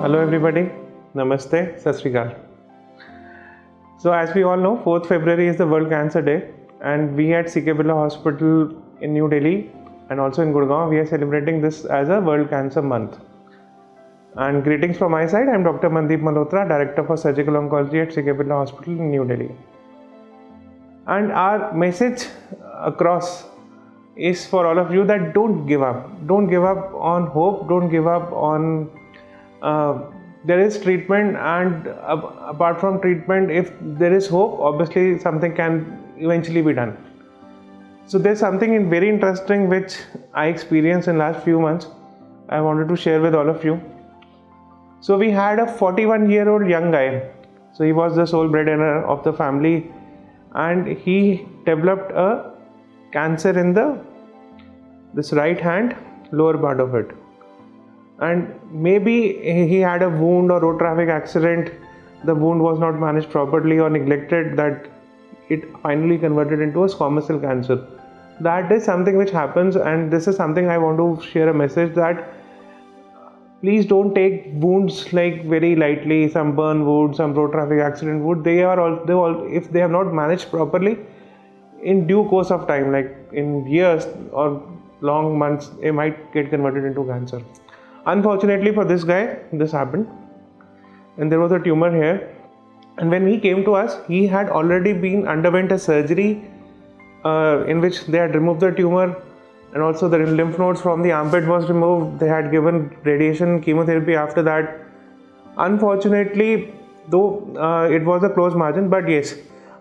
Hello everybody, Namaste, Sat Sri Akal. So as we all know, 4th February is the World Cancer Day, and we at Birla Hospital in New Delhi and also in Gurgaon, we are celebrating this as a World Cancer Month. And greetings from my side, I am Dr Mandeep Malhotra, Director for Surgical Oncology at Birla Hospital in New Delhi. And our message across is for all of you that don't give up. Don't give up on hope, don't give up on there is treatment, and apart from treatment, if there is hope, obviously something can eventually be done. So there's something very interesting which I experienced in last few months. I wanted to share with all of you. So we had a 41-year-old young guy. So he was the sole breadwinner of the family, and he developed a cancer in this right hand lower part of it. And maybe he had a wound or road traffic accident, the wound was not managed properly or neglected, that it finally converted into a squamous cell cancer. That is something which happens, and this is something I want to share a message that please don't take wounds like very lightly. Some burn wound, some road traffic accident wound, they all if they have not managed properly, in due course of time, like in years or long months, they might get converted into cancer. Unfortunately for this guy, this happened, and there was a tumor here. And when he came to us, he had already underwent a surgery in which they had removed the tumor, and also the lymph nodes from the armpit was removed. They had given radiation chemotherapy after that. Unfortunately, though it was a close margin, but yes,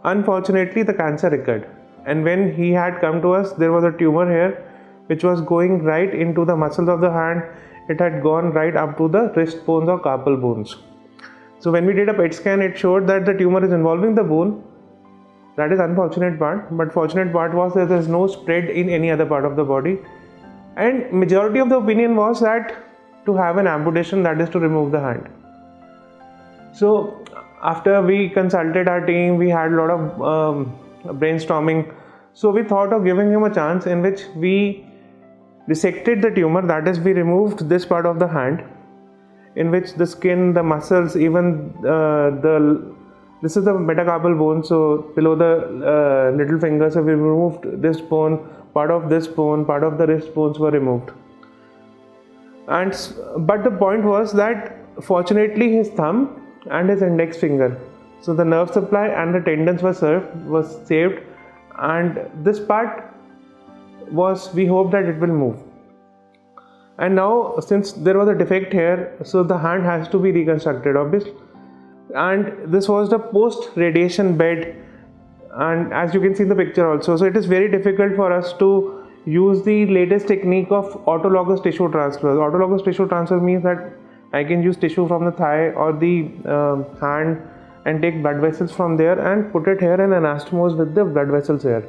unfortunately the cancer recurred. And when he had come to us, there was a tumor here which was going right into the muscles of the hand. It had gone right up to the wrist bones or carpal bones. So when we did a PET scan, it showed that the tumor is involving the bone. That is unfortunate part, but fortunate part was that there is no spread in any other part of the body. And majority of the opinion was that to have an amputation, that is to remove the hand. So after we consulted our team, we had a lot of brainstorming. So we thought of giving him a chance, in which we resected the tumor, that is, we removed this part of the hand, in which the skin, the muscles, even this is the metacarpal bone, so below the little finger. So we removed this bone, part of this bone, part of the wrist bones were removed. But the point was that fortunately his thumb and his index finger, so the nerve supply and the tendons was saved, and this part we hope that it will move. And now, since there was a defect here, so the hand has to be reconstructed, obviously. And this was the post radiation bed, and as you can see in the picture also, so it is very difficult for us to use the latest technique of autologous tissue transfer. Autologous tissue transfer means that I can use tissue from the thigh or the hand and take blood vessels from there and put it here and anastomose with the blood vessels here.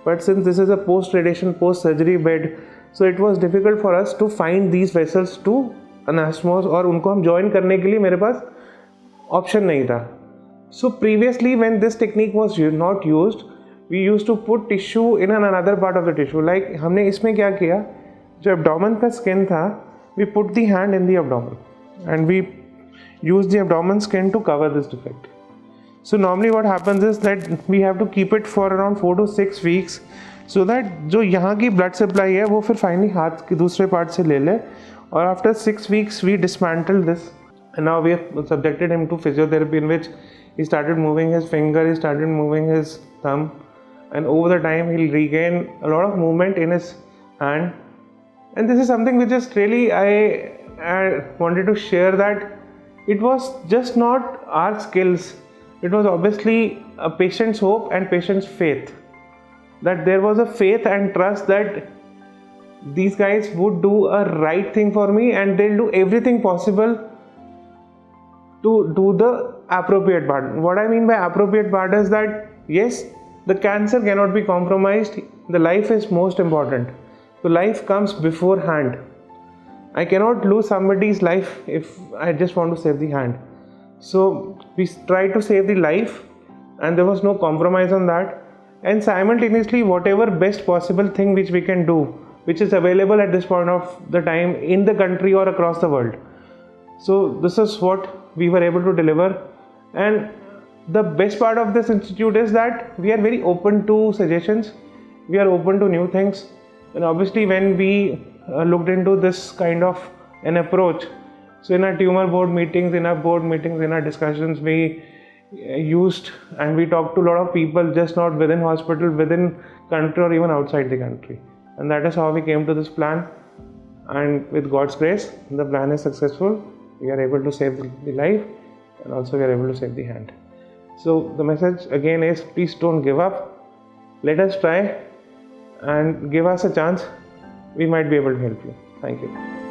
But since this is a post-radiation, post-surgery bed, so it was difficult for us to find these vessels to anastomose, और उनको हम join करने के लिए मेरे पास option नहीं था. So previously, when this technique was not used, we used to put tissue in another part of the tissue. Like हमने इसमें क्या किया, जो abdomen का skin था, we put the hand in the abdomen and we use the abdomen skin to cover this defect. So normally what happens is that we have to keep it for around 4 to 6 weeks, so that जो यहाँ की blood supply है वो फिर finally हाथ के दूसरे part से ले ले. और after 6 weeks we dismantled this, and now we have subjected him to physiotherapy, in which he started moving his finger, he started moving his thumb, and over the time he'll regain a lot of movement in his hand. And this is something which is really I wanted to share, that it was just not our skills. It was obviously a patient's hope and patient's faith, that there was a faith and trust that these guys would do a right thing for me, and they'll do everything possible to do the appropriate part. What I mean by appropriate part is that yes, the cancer cannot be compromised. The life is most important. So life comes beforehand. I cannot lose somebody's life if I just want to save the hand. So we tried to save the life, and there was no compromise on that. And simultaneously, whatever best possible thing which we can do, which is available at this point of the time in the country or across the world. So this is what we were able to deliver, and the best part of this institute is that we are very open to suggestions, we are open to new things. And obviously when we looked into this kind of an approach, so in our tumor board meetings, in our discussions, we used and we talked to a lot of people, just not within hospital, within country or even outside the country, and that is how we came to this plan. And with God's grace, the plan is successful. We are able to save the life, and also we are able to save the hand. So the message again is, please don't give up. Let us try and give us a chance. We might be able to help you. Thank you.